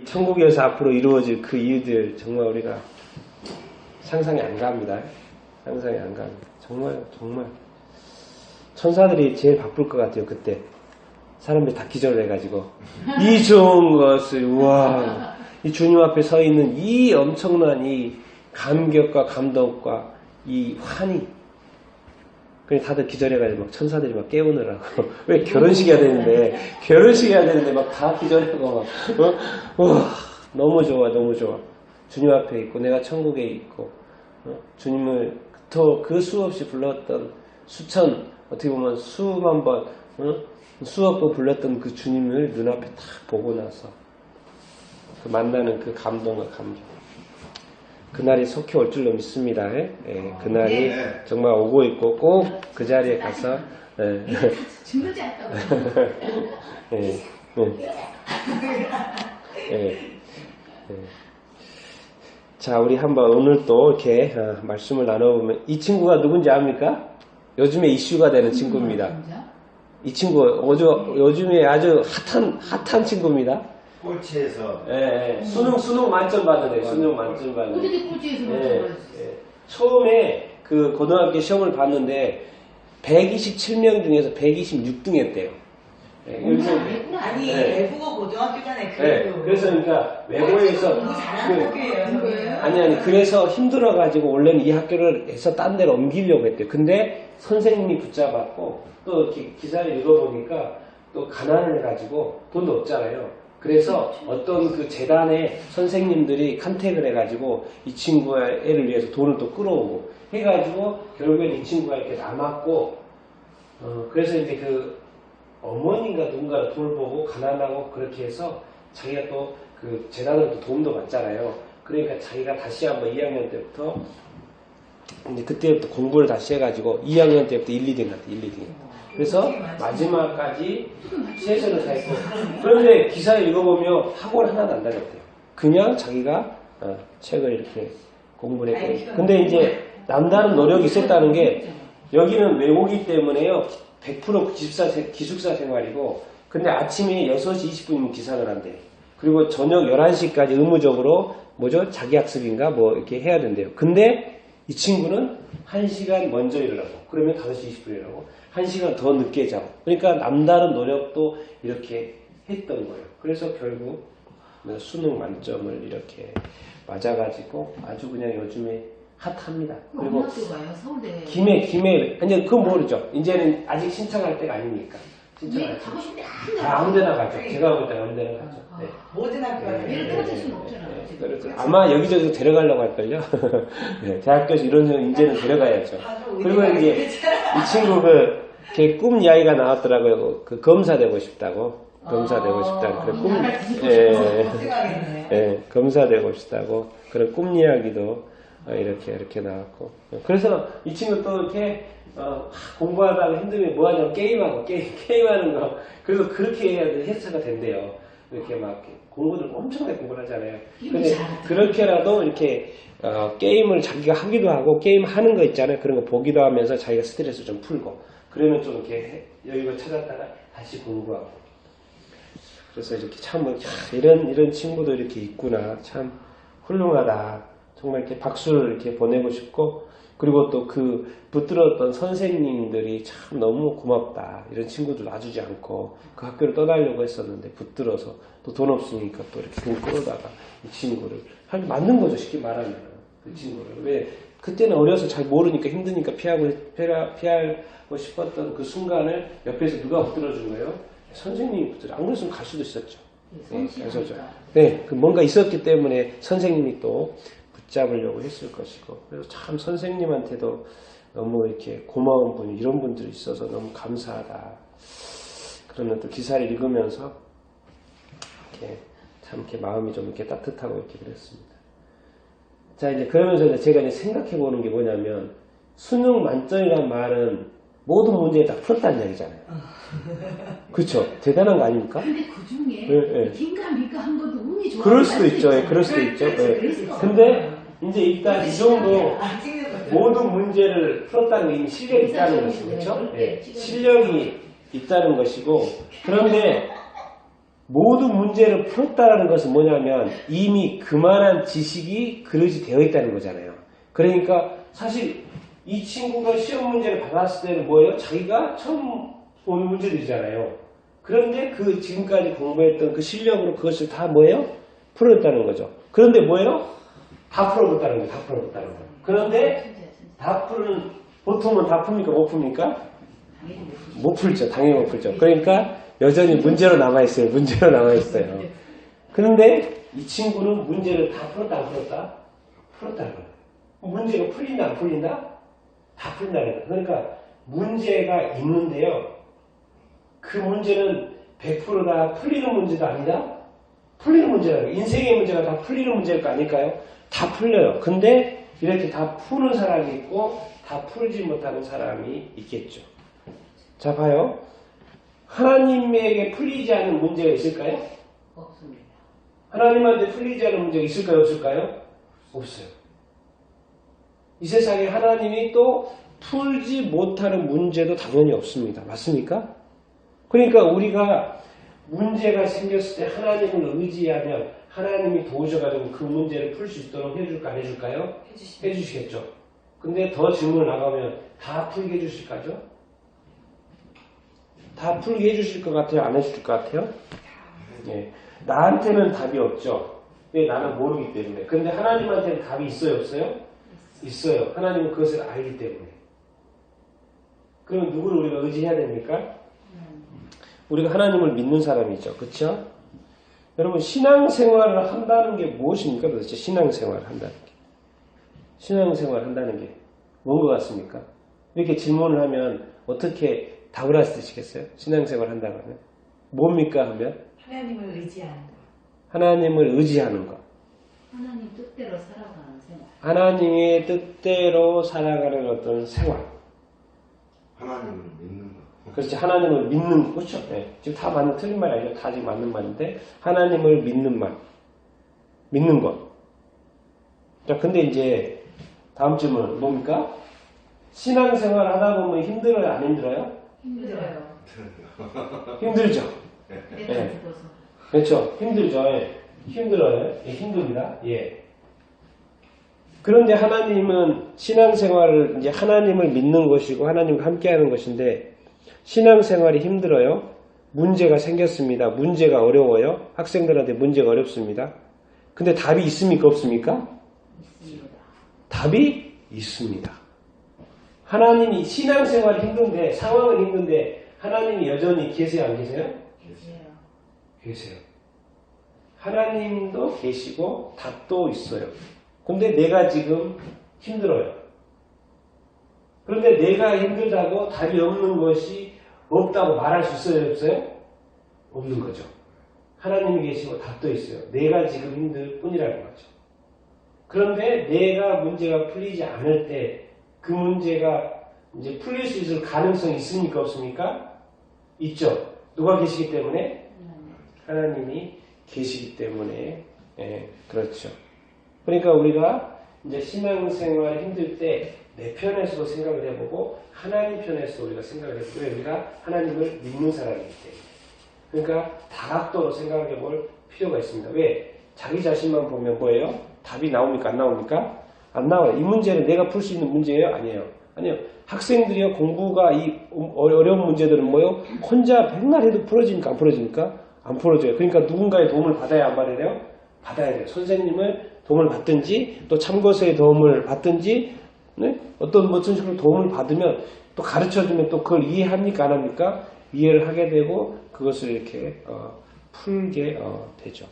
천국에서 앞으로 이루어질 그 이유들 정말 우리가 상상이 안 갑니다. 상상이 안 갑니다. 정말 천사들이 제일 바쁠 것 같아요. 그때 사람들이 다 기절을 해가지고 이 좋은 것을 우와 이 주님 앞에 서 있는 이 엄청난 이 감격과 감동과 이 환희 그냥 다들 기절해가지고 막 천사들이 막 깨우느라고 왜 결혼식 해야 되는데 막 다 기절하고 막 우와 너무 좋아 주님 앞에 있고 내가 천국에 있고 주님을 더 그 수없이 불렀던 수천 어떻게 보면 수만 번 수억 번 불렀던 그 주님을 눈앞에 딱 보고 나서 그 만나는 그 감동과 감격 그날이 속히 올 줄로 믿습니다. 그날이 정말 오고 있고 꼭 그 자리에 가서 죽는지 않다고. 자, 우리 한번 오늘 또 이렇게 말씀을 나눠보면 이 친구가 누군지 압니까? 요즘에 이슈가 되는 친구입니다. 이 친구 요즘에 아주 핫한 친구입니다. 꼴찌에서 수능 만점 받은 애, 수능 만점 받은 애. 어떻게 꼴찌에서 만점 받았어? 처음에 그 고등학교 시험을 봤는데 127명 중에서 126등 했대요. 아니 외국어 고등학교잖아요. 그래서 그러니까 외고에서 공부 잘하는 학교예요. 아니 그래서 힘들어가지고 원래는 이 학교를 해서 딴 데로 옮기려고 했대요. 근데 선생님이 붙잡았고 또 이렇게 기사를 읽어보니까 또 가난을 해가지고 돈도 없잖아요. 그래서 어떤 그 재단의 선생님들이 컨택을 해가지고 이 친구의 애를 위해서 돈을 또 끌어오고 해가지고 결국엔 이 친구가 이렇게 남았고 그래서 이제 그 어머니가 누군가를 돌보고 가난하고 그렇게 해서 자기가 또 그 재단으로 또 도움도 받잖아요. 그러니까 자기가 다시 한번 2학년 때부터 이제 그때부터 공부를 다시 해가지고 2학년 때부터 1, 2등 같아 1, 2등. 그래서 마지막까지 최선을 다했고 그런데 기사를 읽어보면 학원 하나도 안 다녔대요. 그냥 자기가 책을 이렇게 공부를 했고 근데 이제 남다른 노력이 있었다는 게 여기는 외고기 때문에요 100% 기숙사 생활이고 근데 아침에 6시 20분이면 기상을 한대요. 그리고 저녁 11시까지 의무적으로 뭐죠? 자기 학습인가 뭐 이렇게 해야 된대요. 근데 이 친구는 1시간 먼저 일어나고 그러면 5시 20분에 일어나고 1시간 더 늦게 자고 그러니까 남다른 노력도 이렇게 했던 거예요. 그래서 결국 수능 만점을 이렇게 맞아가지고 아주 그냥 요즘에 핫합니다. 그리고 서울대. 김해 아니 그건 모르죠. 이제는 아직 신청할 때가 아니니까. 신청할 가고 싶은데 아무데나 가죠. 제가 볼 때 아무데나 가죠. 네. 모든 학교가 얘를 떨어질 수는 없잖아. 아마 여기저기 데려가려고 할걸요. 네, 대학교에서 이런 식으로 이제는 데려가야죠. 그리고 이제 이 친구 걔 꿈 이야기가 나왔더라고요. 그 검사 되고 싶다고. 검사 되고 싶다고. 그런 검사 되고 싶다고. 그런 꿈 이야기도 이렇게 나왔고. 그래서 이 친구 또 이렇게 공부하다가 힘들면 뭐 하냐면 게임하는 거. 그래서 그렇게 해야 해서가 된대요. 이렇게 막 공부를 엄청나게 공부를 하잖아요. 근데 그렇게라도 이렇게 게임을 자기가 하기도 하고 게임 하는 거 있잖아요. 그런 거 보기도 하면서 자기가 스트레스 좀 풀고 그러면 좀 이렇게 여유가 찾았다가 다시 공부하고. 그래서 이렇게 참 이런 친구도 이렇게 있구나. 참 훌륭하다. 정말 이렇게 박수를 이렇게 보내고 싶고 그리고 또 그 붙들었던 선생님들이 참 너무 고맙다. 이런 친구들 놔주지 않고 그 학교를 떠나려고 했었는데 붙들어서 또 돈 없으니까 또 이렇게 돈 끌어다가 이 친구를 맞는 거죠. 쉽게 말하면 그 친구를 왜 그때는 어려서 잘 모르니까 힘드니까 피하고 싶었던 그 순간을 옆에서 누가 붙들어준 거예요? 선생님이 붙들어. 안 그랬으면 갈 수도 있었죠. 네, 그 뭔가 있었기 때문에 선생님이 또 붙잡으려고 했을 것이고 그래서 참 선생님한테도 너무 이렇게 고마운 분이 이런 분들이 있어서 너무 감사하다. 그러면 또 기사를 읽으면서 이렇게 참 이렇게 마음이 좀 이렇게 따뜻하고 이렇게 그랬습니다. 자 이제 그러면서 제가 이제 생각해 보는 게 뭐냐면 수능 만점이란 말은 모든 문제에 다 풀었다는 얘기잖아요. 그렇죠? 대단한 거 아닙니까? 근데 그 중에 긴가 밀가 한 것도 운이 좋아. 그럴 수도 있죠. 그럴 수도 있죠. 근데 이제 일단 이 정도 모든 문제를 풀었다는 게 이미 실력이 있다는 것이죠. 그렇죠? 실력이 있다는 것이고 그런데 모든 문제를 풀었다는 것은 뭐냐면 이미 그만한 지식이 그릇이 되어 있다는 거잖아요. 그러니까 사실 이 친구가 시험 문제를 받았을 때는 뭐예요? 자기가 처음 보는 문제들이잖아요. 그런데 그 지금까지 공부했던 그 실력으로 그것을 다 뭐예요? 풀어냈다는 거죠. 그런데 뭐예요? 다 풀어냈다는 거예요. 다 풀어냈다는 거예요. 그런데 다 푸는, 보통은 다 풉니까? 못 풉니까? 못 풀죠. 당연히 못 풀죠. 그러니까 여전히 문제로 남아있어요. 문제로 남아있어요. 그런데 이 친구는 문제를 다 풀었다 안 풀었다? 풀었다는 거예요. 문제가 풀린다 안 풀린다? 다 풀린다는 거예요. 그러니까 문제가 있는데요. 그 문제는 100%다 풀리는 문제도 아니다? 풀리는 문제라고. 인생의 문제가 다 풀리는 문제일 거 아닐까요? 다 풀려요. 근데 이렇게 다 푸는 사람이 있고 다 풀지 못하는 사람이 있겠죠. 자, 봐요. 하나님에게 풀리지 않은 문제가 있을까요? 없습니다. 하나님한테 풀리지 않은 문제가 있을까요? 없을까요? 없어요. 이 세상에 하나님이 또 풀지 못하는 문제도 당연히 없습니다. 맞습니까? 그러니까 우리가 문제가 생겼을 때 하나님을 의지하면 하나님이 도우셔가지고 그 문제를 풀 수 있도록 해줄까 안 해줄까요? 해주시겠죠. 근데 더 질문을 나가면 다 풀게 해주실 거죠? 다 풀게 해주실 것 같아요? 안 해주실 것 같아요? 네. 나한테는 답이 없죠. 왜? 나는 모르기 때문에. 근데 하나님한테는 답이 있어요? 없어요? 있어요. 하나님은 그것을 알기 때문에. 그럼 누구를 우리가 의지해야 됩니까? 우리가 하나님을 믿는 사람이죠. 그렇죠? 여러분 신앙생활을 한다는 게 무엇입니까? 도대체 신앙생활을 한다는 게. 신앙생활을 한다는 게 뭔 것 같습니까? 이렇게 질문을 하면 어떻게 답을 하시겠어요? 신앙생활을 한다고 하면. 뭡니까 하면? 하나님을 의지하는 거. 하나님을 의지하는 것. 하나님 뜻대로 살아가는 생활. 하나님의 뜻대로 살아가는 어떤 생활. 하나님을 믿는 거. 그렇지. 하나님을 믿는, 그렇죠. 네. 지금 다 맞는, 틀린 말이 아니죠. 다 지금 맞는 말인데, 하나님을 믿는 말. 믿는 것. 자, 근데 이제, 다음 질문, 뭡니까? 신앙생활 하다 보면 힘들어요? 안 힘들어요? 힘들어요. 힘들죠. 내가 네. 죽어서. 그렇죠. 힘들죠. 예. 힘들어요. 예, 힘듭니다. 예. 그런데 하나님은 신앙생활을 이제 하나님을 믿는 것이고 하나님과 함께하는 것인데 신앙생활이 힘들어요. 문제가 생겼습니다. 문제가 어려워요. 학생들한테 문제가 어렵습니다. 근데 답이 있습니까? 없습니까? 있습니다. 답이 있습니다. 하나님이 신앙생활이 힘든데 상황은 힘든데 하나님이 여전히 계세요? 안 계세요? 계세요. 계세요. 하나님도 계시고 답도 있어요. 근데 내가 지금 힘들어요. 그런데 내가 힘들다고 답이 없는 것이 없다고 말할 수 있어요? 없어요? 없는 거죠. 하나님이 계시고 답도 있어요. 내가 지금 힘들 뿐이라는 거죠. 그런데 내가 문제가 풀리지 않을 때 그 문제가 이제 풀릴 수 있을 가능성이 있습니까? 없습니까? 있죠. 누가 계시기 때문에? 하나님이 계시기 때문에. 예, 그렇죠. 그러니까 우리가 이제 신앙생활이 힘들 때 내 편에서도 생각을 해보고 하나님 편에서도 우리가 생각을 해보고 왜 우리가 하나님을 믿는 사람이기 때문에. 그러니까 다각도로 생각해 볼 필요가 있습니다. 왜? 자기 자신만 보면 뭐예요? 답이 나옵니까? 안 나옵니까? 안 나와요. 이 문제는 내가 풀 수 있는 문제예요? 아니에요. 아니요. 학생들이요. 공부가 이 어려운 문제들은 뭐예요? 혼자 백날 해도 풀어집니까? 안 풀어집니까? 안 풀어져요. 그러니까 누군가의 도움을 받아야 안 받아요? 받아야 돼요. 선생님을 도움을 받든지 또 참고서의 도움을 받든지 네? 어떤 식으로 도움을 받으면 또 가르쳐주면 또 그걸 이해합니까? 안 합니까? 이해를 하게 되고 그것을 이렇게 풀게 되죠.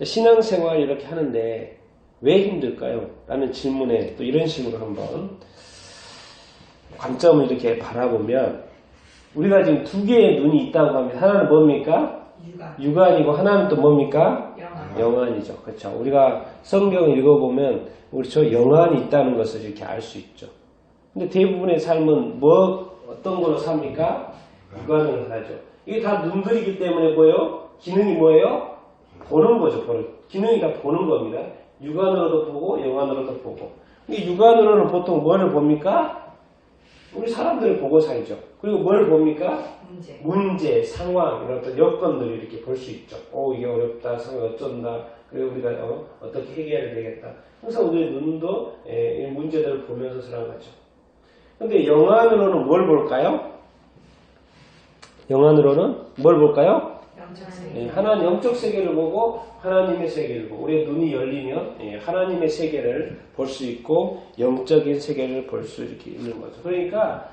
신앙생활 이렇게 하는데 왜 힘들까요? 라는 질문에 또 이런 식으로 한번 관점을 이렇게 바라보면 우리가 지금 두 개의 눈이 있다고 합니다. 하나는 뭡니까? 육안이고 하나는 또 뭡니까? 영안이죠. 그렇죠. 우리가 성경을 읽어보면 우리 저 영안이 있다는 것을 이렇게 알 수 있죠. 근데 대부분의 삶은 어떤 걸로 삽니까? 육안으로 살죠. 이게 다 눈들이기 때문에 뭐예요? 기능이 뭐예요? 보는 거죠. 기능이 다 보는 겁니다. 육안으로도 보고 영안으로도 보고. 근데 육안으로는 보통 뭐를 봅니까? 우리 사람들을 보고 살죠. 그리고 뭘 봅니까? 문제, 상황, 이런 어떤 여건들을 이렇게 볼 수 있죠. 이게 어렵다, 상황 어쩐다, 그리고 우리가 어떻게 해결해야 되겠다. 항상 우리의 눈도 이 문제들을 보면서 살아가죠. 근데 영안으로는 뭘 볼까요? 영안으로는 뭘 볼까요? 하나님 영적 세계를 보고 하나님의 세계를 보고 우리의 눈이 열리면 하나님의 세계를 볼 수 있고 영적인 세계를 볼 수 이렇게 있는 거죠. 그러니까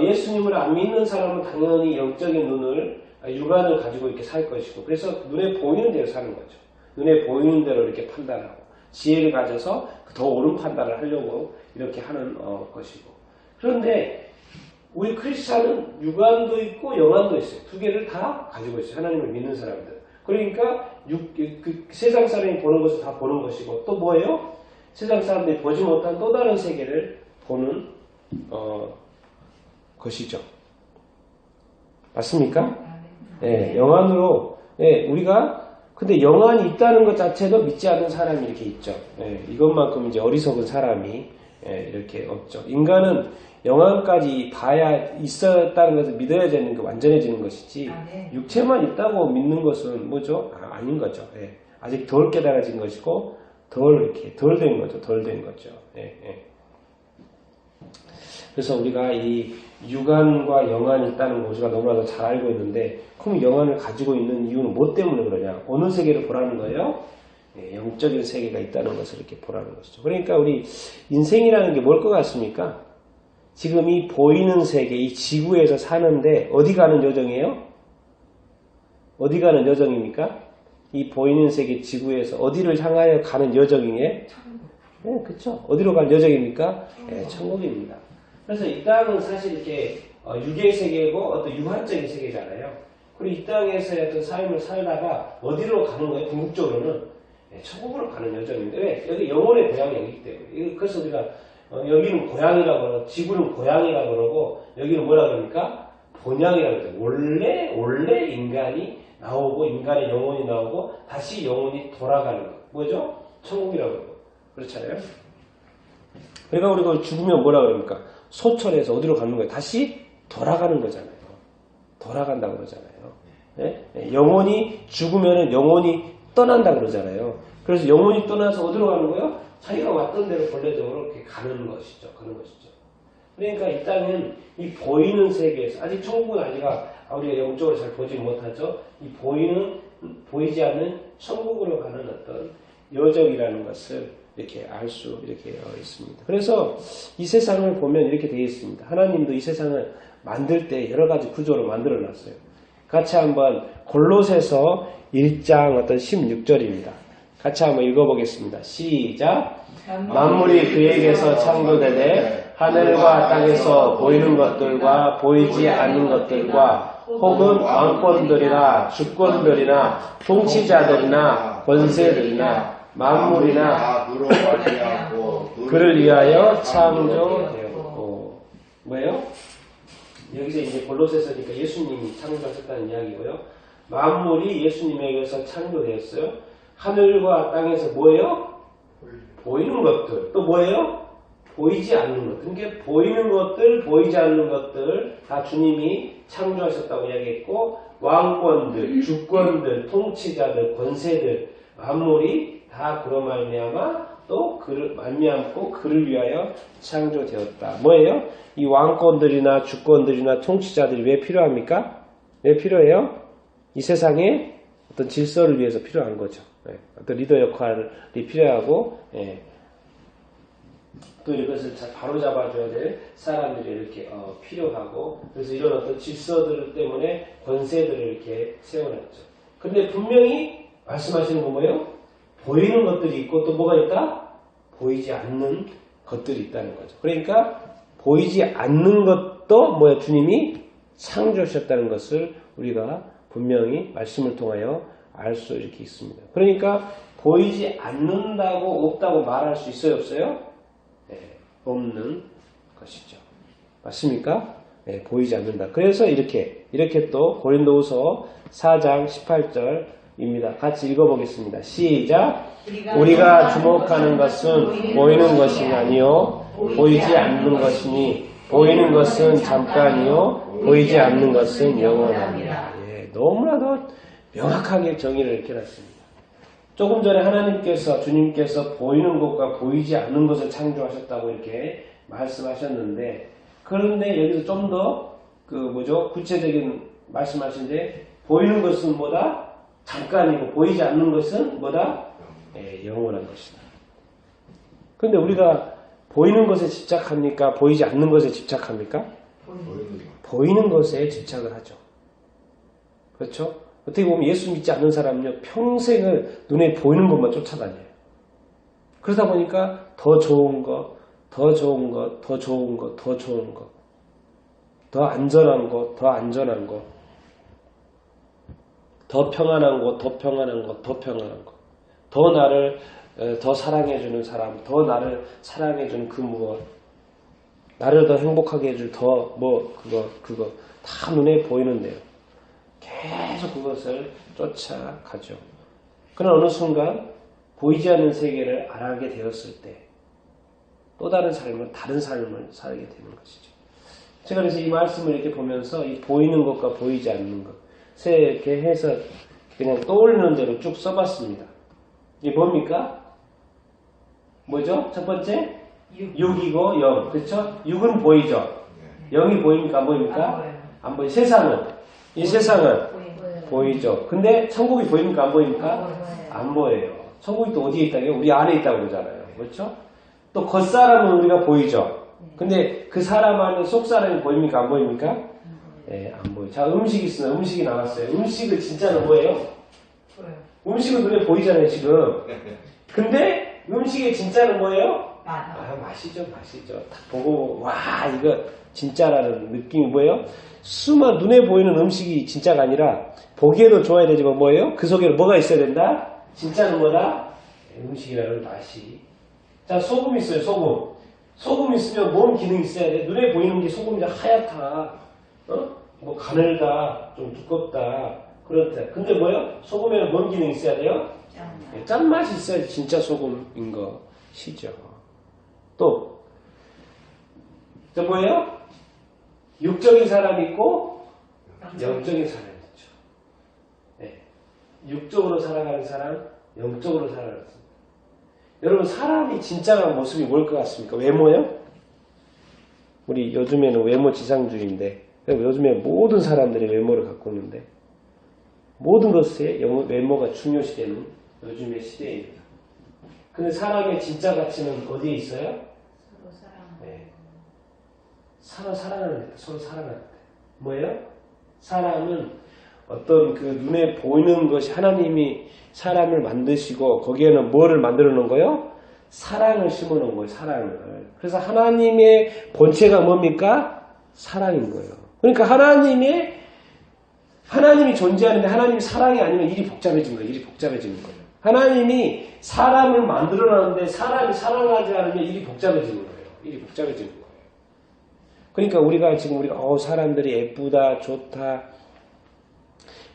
예수님을 안 믿는 사람은 당연히 영적인 눈을 육안을 가지고 이렇게 살 것이고 그래서 눈에 보이는 대로 사는 거죠. 눈에 보이는 대로 이렇게 판단하고 지혜를 가져서 더 옳은 판단을 하려고 이렇게 하는 것이고 그런데 우리 크리스찬은 육안도 있고 영안도 있어요. 두 개를 다 가지고 있어요. 하나님을 믿는 사람들. 그러니까 세상 사람이 보는 것을 다 보는 것이고 또 뭐예요? 세상 사람들이 보지 못한 또 다른 세계를 보는 것이죠. 맞습니까? 네, 영안으로 우리가 근데 영안이 있다는 것 자체도 믿지 않는 사람이 이렇게 있죠. 이것만큼 이제 어리석은 사람이 이렇게 없죠. 인간은 영안까지 봐야 있었다는 것을 믿어야 되는 게 완전해지는 것이지 육체만 있다고 믿는 것은 뭐죠? 아닌 거죠. 아직 덜 깨달아진 것이고 덜 된 거죠. 덜 된 거죠. 그래서 우리가 이 육안과 영안이 있다는 거 우리가 너무나도 잘 알고 있는데 그럼 영안을 가지고 있는 이유는 뭐 때문에 그러냐? 어느 세계를 보라는 거예요? 영적인 세계가 있다는 것을 이렇게 보라는 것이죠. 그러니까 우리 인생이라는 게 뭘 것 같습니까? 지금 이 보이는 세계, 이 지구에서 사는데 어디 가는 여정이에요? 어디 가는 여정입니까? 이 보이는 세계 지구에서 어디를 향하여 가는 여정이에요? 그렇죠. 어디로 갈 여정입니까? 천국입니다. 그래서 이 땅은 사실 이렇게 육의 세계고 어떤 유한적인 세계잖아요. 그리고 이 땅에서의 어떤 삶을 살다가 어디로 가는 거예요? 궁극적으로는 천국으로 가는 여정인데 왜? 여기 영혼의 고향이 여기기 때문에. 그래서 우리가 여기는 고향이라고 그러고 지구는 고향이라고 그러고 여기는 뭐라 그러니까? 본향이라고 그래요. 원래 인간이 나오고 인간의 영혼이 나오고 다시 영혼이 돌아가는 거. 뭐죠? 천국이라고 그러고. 그렇잖아요. 그러니까 우리가 죽으면 뭐라 그럽니까? 소천에서 어디로 가는 거예요? 다시 돌아가는 거잖아요. 돌아간다고 그러잖아요. 영혼이 죽으면 영혼이 떠난다고 그러잖아요. 그래서 영혼이 떠나서 어디로 가는 거예요? 자기가 왔던 대로 본래적으로 이렇게 가는 것이죠. 그러니까 이 땅은 이 보이는 세계에서 아직 천국은 아니라 우리가 영적으로 잘 보지 못하죠. 이 보이지 않는 천국으로 가는 어떤 여정이라는 것을 이렇게 알 수 이렇게 있습니다. 그래서 이 세상을 보면 이렇게 되어 있습니다. 하나님도 이 세상을 만들 때 여러 가지 구조로 만들어 놨어요. 같이 한번 골로새서 1장 어떤 16절입니다. 같이 한번 읽어보겠습니다. 시작. 만물이 그에게서 창조되되 하늘과 땅에서 보이는 것들과 보이지 않는 것들과 혹은 왕권들이나 주권들이나 통치자들이나 권세들이나 만물이나 그를 위하여 창조되었고 뭐예요? 여기서 이제 골로새서니까 예수님이 창조하셨다는 이야기고요. 만물이 예수님에게서 창조되었어요. 하늘과 땅에서 뭐예요? 보이는 것들. 또 뭐예요? 보이지 않는 것들. 그러니까 보이는 것들, 보이지 않는 것들 다 주님이 창조하셨다고 이야기했고 왕권들, 주권들, 통치자들, 권세들 만물이 다 그로 말미암아 또 그를 말미암고 그를 위하여 창조되었다. 뭐예요? 이 왕권들이나 주권들이나 통치자들이 왜 필요합니까? 왜 필요해요? 이 세상에 어떤 질서를 위해서 필요한 거죠. 어떤 리더 역할이 필요하고 또 이것을 잘 바로잡아줘야 될 사람들이 이렇게 필요하고 그래서 이런 어떤 질서들 때문에 권세들을 이렇게 세워놨죠. 근데 분명히 말씀하시는 건 뭐예요? 보이는 것들이 있고 또 뭐가 있다? 보이지 않는 것들이 있다는 거죠. 그러니까 보이지 않는 것도 뭐야? 주님이 창조하셨다는 것을 우리가 분명히 말씀을 통하여 알 수 이렇게 있습니다. 그러니까 보이지 않는다고 없다고 말할 수 있어요? 없어요? 없는 것이죠. 맞습니까? 보이지 않는다. 그래서 이렇게 또 고린도후서 4장 18절입니다. 같이 읽어보겠습니다. 시작. 우리가 주목하는 것은 보이는 것이 아니요 보이지 않는 것이니 보이는 것은 잠깐이요 보이지 않는 것은 영원합니다. 예, 너무나도 명확하게 정의를 이렇게 놨습니다. 조금 전에 하나님께서 주님께서 보이는 것과 보이지 않는 것을 창조하셨다고 이렇게 말씀하셨는데 그런데 여기서 좀 더 구체적인 말씀하신데 보이는 것은 뭐다? 잠깐이고 보이지 않는 것은 뭐다? 예, 영원한 것이다. 그런데 우리가 보이는 것에 집착합니까? 보이지 않는 것에 집착합니까? 보이는 것에 집착을 하죠. 그렇죠? 어떻게 보면 예수 믿지 않는 사람은요 평생을 눈에 보이는 것만 쫓아다녀요. 그러다 보니까 더 좋은 것, 더 좋은 것, 더 좋은 것, 더 좋은 것, 더 안전한 것, 더 안전한 것, 더 평안한 것, 더 평안한 것, 더 평안한 것, 더 나를 더 사랑해주는 사람, 더 나를 사랑해주는 그 무엇, 나를 더 행복하게 해줄 더 그거 다 눈에 보이는데요. 계속 그것을 쫓아가죠. 그러나 어느 순간 보이지 않는 세계를 알게 되었을 때 또 다른 삶을 살게 되는 것이죠. 제가 그래서 이 말씀을 이렇게 보면서 이 보이는 것과 보이지 않는 것 이렇게 해서 그냥 떠올리는 대로 쭉 써봤습니다. 이게 뭡니까? 뭐죠? 첫 번째 6이고 0 그렇죠? 6은 보이죠? 0이 보입니까? 안 보입니까? 안 보여요. 세상은 이 세상은 보이죠. 근데 천국이 보입니까? 안 보입니까? 안 보여요. 천국이 또 어디에 있다고요? 우리 안에 있다고 그러잖아요. 그렇죠? 또 겉사람은 우리가 보이죠. 근데 그 사람 안에 속사람이 보입니까? 안 보입니까? 네, 안 보여요. 자, 음식이 있으면 음식이 나왔어요. 음식은 진짜는 뭐예요? 음식은 눈에 보이잖아요, 지금. 근데 음식의 진짜는 뭐예요? 맛이죠. 딱 보고 와 이거 진짜라는 느낌이 뭐예요? 눈에 보이는 음식이 진짜가 아니라 보기에도 좋아야 되지만 뭐예요? 그 속에 뭐가 있어야 된다? 진짜는 뭐다? 음식이라는 맛이. 자, 소금 있어요. 소금 있으면 뭔 기능이 있어야 돼? 눈에 보이는 게 소금이 하얗다. 뭐 가늘다. 좀 두껍다. 그렇다. 근데 뭐예요? 소금에는 뭔 기능이 있어야 돼요? 짠맛이 있어야 진짜 소금인 것이죠. 또 뭐예요? 육적인 사람이 있고 영적인 사람이 있죠. 네. 육적으로 살아가는 사람, 영적으로 살아가는 사람. 여러분 사람이 진짜라는 모습이 뭘 것 같습니까? 외모요? 우리 요즘에는 외모 지상주의인데 요즘에 모든 사람들이 외모를 갖고 있는데 모든 것에 외모가 중요시되는 요즘의 시대입니다. 근데 사람의 진짜 가치는 어디에 있어요? 서로 사랑. 네. 서로 사랑하는 데, 서로 사랑하는 데. 뭐예요? 사람은 어떤 그 눈에 보이는 것이 하나님이 사람을 만드시고 거기에는 뭐를 만들어 놓은 거예요? 사랑을 심어 놓은 거예요. 사랑을. 그래서 하나님의 본체가 뭡니까? 사랑인 거예요. 그러니까 하나님이 존재하는데 하나님이 사랑이 아니면 일이 복잡해진 거예요. 하나님이 사람을 만들어놨는데 사람이 사랑하지 않으면 일이 복잡해지는 거예요. 그러니까 우리가 사람들이 예쁘다, 좋다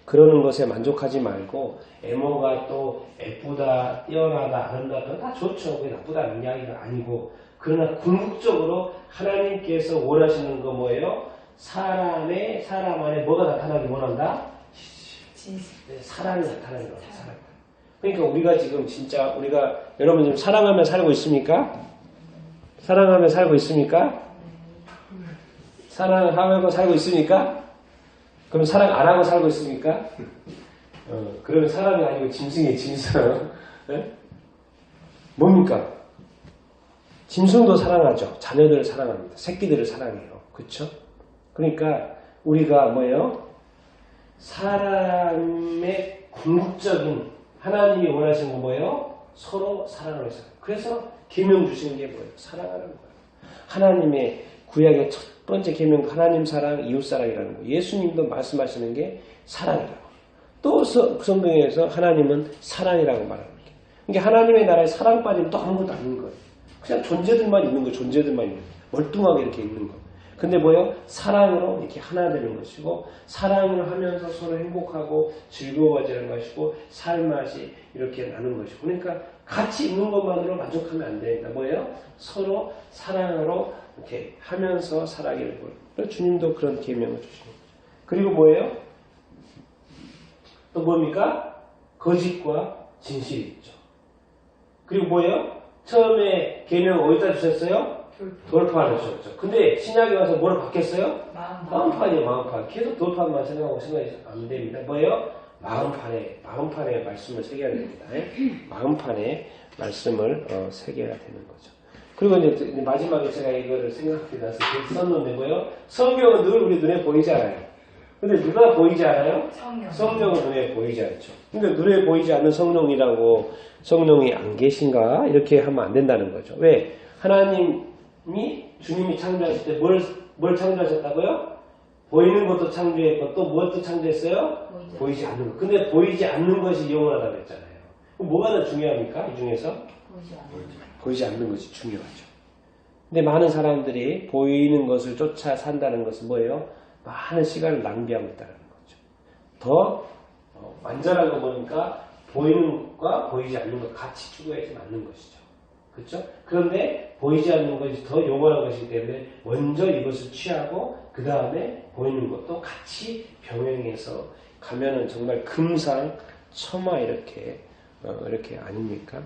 그러는 것에 만족하지 말고 외모가 또 예쁘다, 뛰어나다, 아름다다 다 좋죠. 그게 나쁘다는 이야기가 아니고 그러나 궁극적으로 하나님께서 원하시는 거 뭐예요? 사람 안에 뭐가 나타나기 원한다? 사랑이 나타나기 원한다. 사랑. 그러니까 우리가 지금 진짜 여러분 지금 사랑하며 살고 있습니까? 사랑하며 살고 있습니까? 사랑하며 살고 있습니까? 그럼 사랑 안 하고 살고 있습니까? 그러면 사람이 아니고 짐승이에요, 짐승. 네? 뭡니까? 짐승도 사랑하죠. 자녀들을 사랑합니다. 새끼들을 사랑해요. 그렇죠? 그러니까 우리가 뭐예요? 사람의 궁극적인 하나님이 원하시는 거 뭐예요? 서로 사랑을 해서. 그래서 계명 주시는 게 뭐예요? 사랑하는 거예요. 하나님의 구약의 첫 번째 계명 하나님 사랑, 이웃 사랑이라는 거예요. 예수님도 말씀하시는 게 사랑이라고. 또 성경에서 하나님은 사랑이라고 말합니다. 그러니까 하나님의 나라에 사랑 빠지면 또 아무것도 아닌 거예요. 그냥 존재들만 있는 거예요. 존재들만 있는 거예요. 멀뚱하게 이렇게 있는 거예요. 근데 뭐예요? 사랑으로 이렇게 하나 되는 것이고 사랑을 하면서 서로 행복하고 즐거워지는 것이고 살맛이 이렇게 나는 것이고 그러니까 같이 있는 것만으로 만족하면 안 됩니다. 뭐예요? 서로 사랑으로 이렇게 하면서 살아가기를 보여요. 주님도 그런 계명을 주시는 거죠. 그리고 뭐예요? 또 뭡니까? 거짓과 진실이 있죠. 그리고 뭐예요? 처음에 계명 어디다 주셨어요? 돌판을 주셨죠. 근데 신약에 와서 뭐로 바뀌었어요? 마음판이에요. 마음판. 계속 돌판만 생각하고 생각이 안 됩니다. 뭐예요? 마음판에 말씀을 새겨야 됩니다. 마음판에 말씀을 새겨야 되는 거죠. 그리고 이제 마지막에 제가 이거를 생각하게 나서 썼는데 뭐예요? 성경은 늘 우리 눈에 보이지 않아요. 근데 누가 보이지 않아요? 성령은 눈에 보이지 않죠. 그러니까 눈에 보이지 않는 성령이라고 성령이 안 계신가? 이렇게 하면 안 된다는 거죠. 왜? 하나님이 주님이 창조하실 때 뭘 창조하셨다고요? 보이는 것도 창조했고 또 무엇도 창조했어요? 보이지 않는 것. 근데 보이지 않는 것이 영원하다고 했잖아요. 그럼 뭐가 더 중요합니까? 이 중에서? 보이지 않는 것이 중요하죠. 근데 많은 사람들이 보이는 것을 쫓아 산다는 것은 뭐예요? 많은 시간을 낭비하고 있다는 거죠. 더 완전한 거 보니까 보이는 것과 보이지 않는 것 같이 추구하지 않는 것이죠. 그렇죠? 그런데 보이지 않는 것이 더 영원한 것이기 때문에 먼저 이것을 취하고 그 다음에 보이는 것도 같이 병행해서 가면은 정말 금상첨화 이렇게 아닙니까?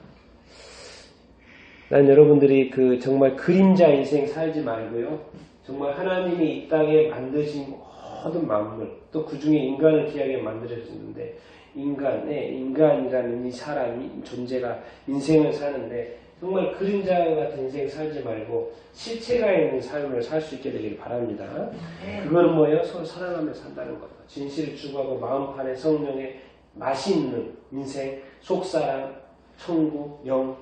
난 여러분들이 정말 그림자 인생 살지 말고요. 정말 하나님이 이 땅에 만드신 모든 만물, 또 그 중에 인간을 귀하게 만들어졌는데, 인간이라는 이 사람이, 존재가 인생을 사는데, 정말 그림자 같은 인생 살지 말고, 실체가 있는 삶을 살 수 있게 되길 바랍니다. 그건 뭐예요? 서로 사랑하며 산다는 거죠. 진실을 추구하고 마음판에 성령의 맛이 있는 인생, 속사람, 천국, 영.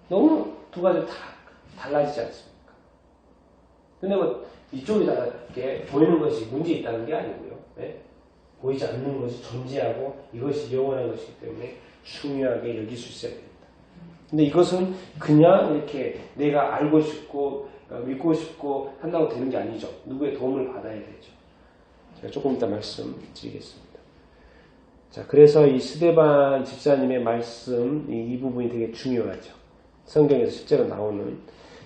너무 두 가지 다 달라지지 않습니까? 근데 뭐 이쪽이 다르게 보이는 것이 문제 있다는 게 아니고요. 네? 보이지 않는 것이 존재하고 이것이 영원한 것이기 때문에 중요하게 여길 수 있어야 됩니다. 근데 이것은 그냥 이렇게 내가 알고 싶고 믿고 싶고 한다고 되는 게 아니죠. 누구의 도움을 받아야 되죠. 제가 조금 이따 말씀드리겠습니다. 자, 그래서 이 스데반 집사님의 말씀 이 부분이 되게 중요하죠. 성경에서 실제로 나오는.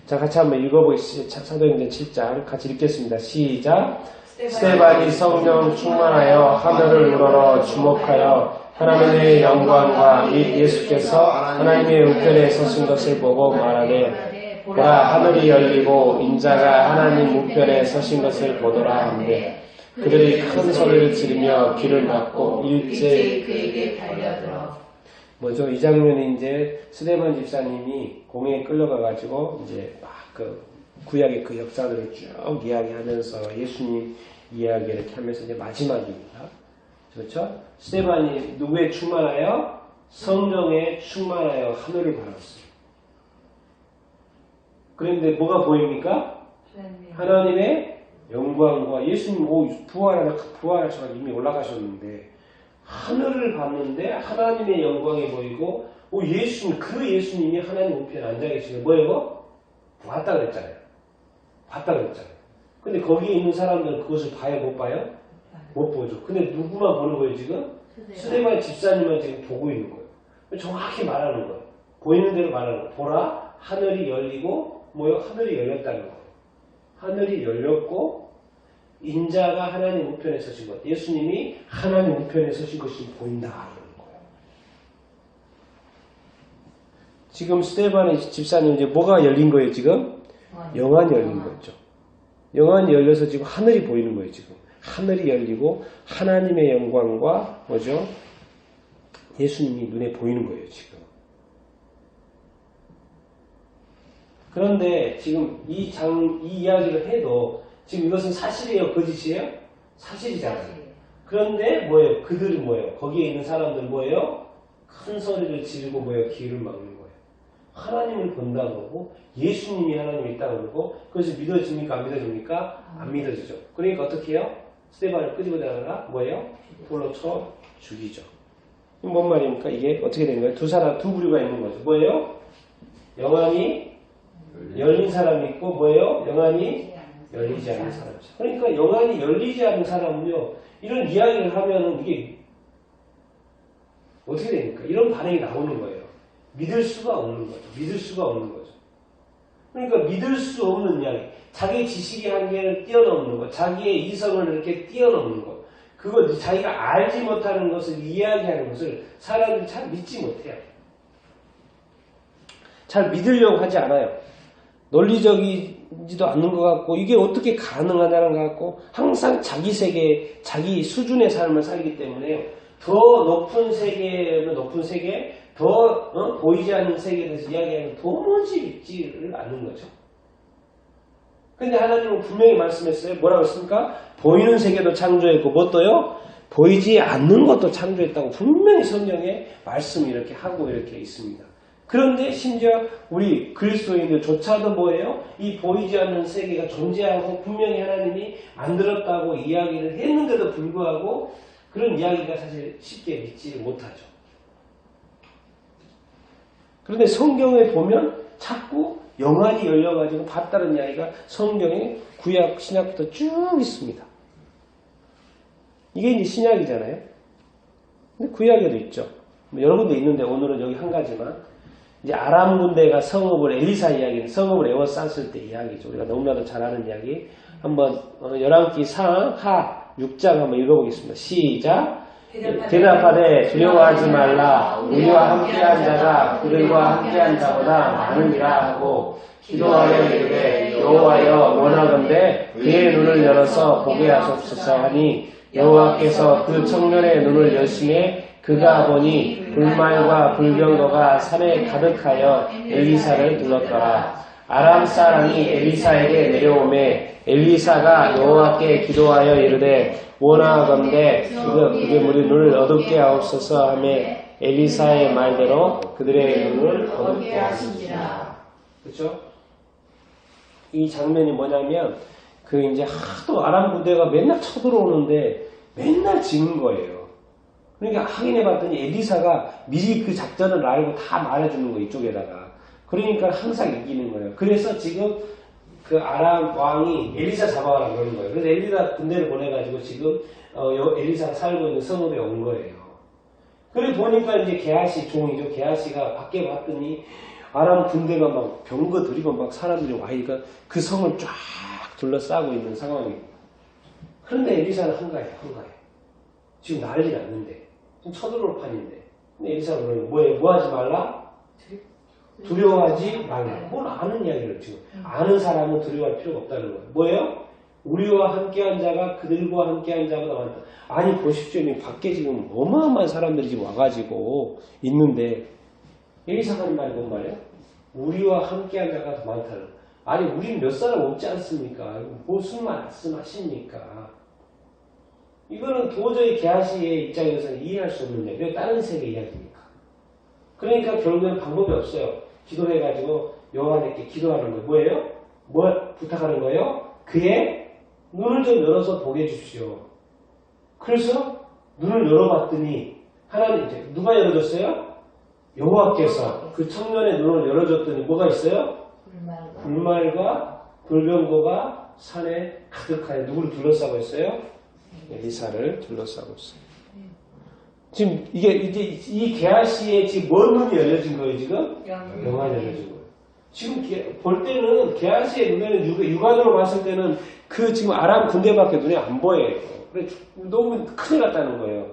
자, 같이 한번 읽어보겠습니다. 사도행전 7장 같이 읽겠습니다. 시작. 스데반이 성령 충만하여 하늘을 우러러 주목하여 하나님의 영광과 및 예수께서 하나님의 우편에 서신 것을 보고 말하되 보라 하늘이 열리고 인자가 하나님 우편에 서신 것을 보더라 하는데 그들이 큰 소리를 지르며 귀를 막고 일제히 그에게 달려들어. 뭐죠? 이 장면이 이제 스데반 집사님이 공회에 끌려가가지고 이제 막 구약의 그 역사들을 쭉 이야기하면서 예수님 이야기 이렇게 하면서 이제 마지막입니다. 그렇죠? 스데반이 누구에 충만하여? 성령에 충만하여 하늘을 바랐어요. 그런데 뭐가 보입니까? 하나님의 영광과 예수님 부활하셔서 이미 올라가셨는데 하늘을 봤는데 하나님의 영광이 보이고 예수님이 하나님 우편에 앉아 계시는 뭐예요? 봤다 그랬잖아요. 근데 거기에 있는 사람들은 그것을 봐요? 못 봐요? 못 보죠. 근데 누구만 보는 거예요 지금? 스데반 집사님만 지금 보고 있는 거예요. 정확히 말하는 거예요. 보이는 대로 말하는 거예요. 보라 하늘이 열리고 뭐요? 하늘이 열렸다는 거예요. 하늘이 열렸고 인자가 하나님 우편에 서신 것. 예수님이 하나님 우편에 서신 것이 보인다. 이런 거예요. 지금 스데반의 집사님 이제 뭐가 열린 거예요 지금? 영안이 열린 거죠. 영안이 열려서 지금 하늘이 보이는 거예요 지금. 하늘이 열리고 하나님의 영광과 뭐죠? 예수님이 눈에 보이는 거예요 지금. 그런데 지금 이 이야기를 해도 지금 이것은 사실이에요? 거짓이에요? 사실이잖아요. 그런데 뭐예요? 그들은 뭐예요? 거기에 있는 사람들 뭐예요? 큰 소리를 지르고 뭐예요? 귀를 막는 거예요. 하나님을 본다 그러고 예수님이 하나님이 있다 그러고 그것이 믿어집니까? 안 믿어집니까? 안 믿어지죠. 그러니까 어떻게 해요? 스데반을 끄집어 내다가 뭐예요? 돌로 쳐 죽이죠. 뭔 말입니까? 이게 어떻게 된 거예요? 두 부류가 있는 거죠. 뭐예요? 영안이 열린 사람이 있고 뭐예요? 영안이 열리지 않는 사람이죠. 그러니까 영안이 열리지 않는 사람은요. 이런 이야기를 하면은 이게 어떻게 됩니까? 이런 반응이 나오는 거예요. 믿을 수가 없는 거죠. 그러니까 믿을 수 없는 이야기. 자기 지식의 한계를 뛰어넘는 것, 자기의 이성을 이렇게 뛰어넘는 것, 그거 자기가 알지 못하는 것을 이야기하는 것을 사람들이 잘 믿지 못해요. 잘 믿으려고 하지 않아요. 논리적이지도 않는 것 같고 이게 어떻게 가능하냐는 것 같고 항상 자기 세계, 자기 수준의 삶을 살기 때문에 더 높은 세계는 높은 세계, 더 보이지 않는 세계에 대해서 이야기하면 도무지 믿지를 않는 거죠. 근데 하나님은 분명히 말씀했어요. 뭐라고 했습니까? 보이는 세계도 창조했고 뭣도요? 보이지 않는 것도 창조했다고 분명히 성경에 말씀이 이렇게 하고 이렇게 있습니다. 그런데 심지어 우리 그리스도인들조차도 뭐예요? 이 보이지 않는 세계가 존재하고 분명히 하나님이 만들었다고 이야기를 했는데도 불구하고 그런 이야기가 사실 쉽게 믿지 못하죠. 그런데 성경에 보면 자꾸 영안이 열려가지고 봤다는 이야기가 성경에 구약, 신약부터 쭉 있습니다. 이게 이제 신약이잖아요. 근데 구약에도 있죠. 여러 군데 있는데 오늘은 여기 한 가지만. 이제 아람 군대가 성읍을 엘리사 이야기는 성읍을 에워쌌을 때 이야기죠. 우리가 너무나도 잘 아는 이야기. 한번 열왕기 하 6장 한번 읽어보겠습니다. 시작. 대답하되 두려워하지 말라. 우리와 함께한 자가 그들과 함께한 자보다 많으니라 하고 기도하여 이르되 여호와여 원하건대 그의 눈을 열어서 보게 하소서 하니 여호와께서 그 청년의 눈을 여시매 그가 보니 불말과 불병거가 산에 가득하여 엘리사를 둘렀더라. 아람 사람이 엘리사에게 내려오매 엘리사가 여호와께 기도하여 이르되 원하건대 그의 우리 눈을 어둡게 하옵소서 하매 엘리사의 말대로 그들의 눈을 어둡게 하시니라. 그렇죠? 이 장면이 뭐냐면 그 이제 하도 아람 부대가 맨날 쳐들어오는데 맨날 지는 거예요. 그러니까 확인해 봤더니 엘리사가 미리 그 작전을 알고 다 말해주는 거예요. 이쪽에다가. 그러니까 항상 이기는 거예요. 그래서 지금 그 아람 왕이 엘리사 잡아가라 그러는 거예요. 그래서 엘리사 군대를 보내가지고 지금 엘리사가 살고 있는 성읍에 온 거예요. 그래 보니까 이제 게하시 종이죠. 게하시가 밖에 봤더니 아람 군대가 막 병거 들이고 막 사람들이 와니까 그 성을 쫙 둘러싸고 있는 상황입니다. 그런데 엘리사는 한가해요. 지금 난리 났는데 지금 쳐들어올 판인데 근데 엘리사가 그러는 거예요. 뭐 하지 말라? 두려워하지 말라. 뭘 아는 이야기를 지금. 아는 사람은 두려워할 필요가 없다는 거예요. 뭐예요? 우리와 함께한 자가 그들과 함께한 자보다 많다. 아니 보십시오. 밖에 지금 어마어마한 사람들이 지금 와가지고 있는데 엘리사가 하는 말이 뭔 말이에요? 우리와 함께한 자가 더 많다는. 아니 우리는 몇 사람 없지 않습니까? 무슨 말씀하십니까? 이거는 도저히 게하시의 입장에서는 이해할 수 없는 이야기예요. 다른 세계 이야기니까. 그러니까 결국엔 방법이 없어요. 기도해가지고 여호와께 기도하는 거예요. 뭐예요? 뭘 부탁하는 거예요? 그의 눈을 좀 열어서 보게 해주십시오. 그래서 눈을 열어봤더니 하나님 이제 누가 열어줬어요? 여호와께서 그 청년의 눈을 열어줬더니 뭐가 있어요? 불말과 불병거가 산에 가득하여 누구를 둘러싸고 있어요? 엘리사를 둘러싸고 있어요. 지금 이 게하시의 지금 뭔 눈이 열려진 거예요 지금? 영안이 열려진 거예요. 지금 볼 때는 게하시의 눈에는 육안으로 봤을 때는 그 지금 아람 군대밖에 눈에 안 보여요. 그래 너무 큰일 났다는 거예요.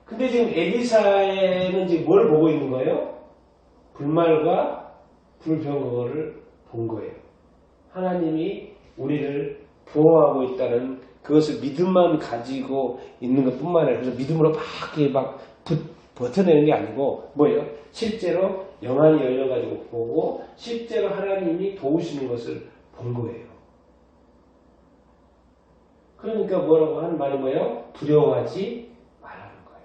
근데 지금 엘리사에는 지금 뭘 보고 있는 거예요? 불말과 불병거를 본 거예요. 하나님이 우리를 보호하고 있다는 그것을 믿음만 가지고 있는 것 뿐만 아니라 그래서 믿음으로 막 버텨내는 게 아니고 뭐예요? 실제로 영안이 열려가지고 보고 실제로 하나님이 도우시는 것을 본 거예요. 그러니까 뭐라고 하는 말이 뭐예요? 두려워하지 말라는 거예요.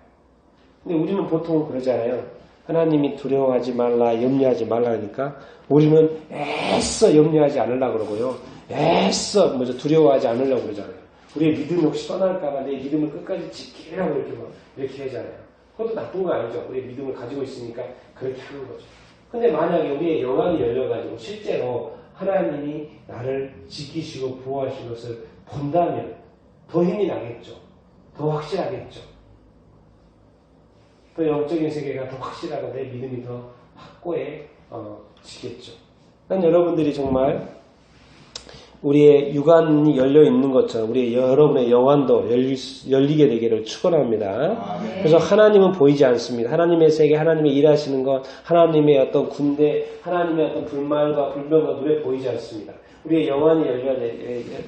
근데 우리는 보통 그러잖아요. 하나님이 두려워하지 말라, 염려하지 말라니까 우리는 애써 염려하지 않으려고 그러고요. 애써 두려워하지 않으려고 그러잖아요. 우리의 믿음이 혹시 떠날까봐 내 믿음을 끝까지 지키려고 이렇게 하잖아요. 그것도 나쁜 거 아니죠. 우리의 믿음을 가지고 있으니까 그렇게 하는 거죠. 근데 만약에 우리의 영안이 열려가지고 실제로 하나님이 나를 지키시고 보호하시는 것을 본다면 더 힘이 나겠죠. 더 확실하겠죠. 더 영적인 세계가 더 확실하고 내 믿음이 더 확고해지겠죠. 난 여러분들이 정말 우리의 육안이 열려 있는 것처럼 여러분의 영안도 열리게 되기를 축원합니다. 그래서 하나님은 보이지 않습니다. 하나님의 세계, 하나님의 일하시는 것, 하나님의 어떤 군대, 하나님의 어떤 불말과 불병과 눈에 보이지 않습니다. 우리의 영안이 열려야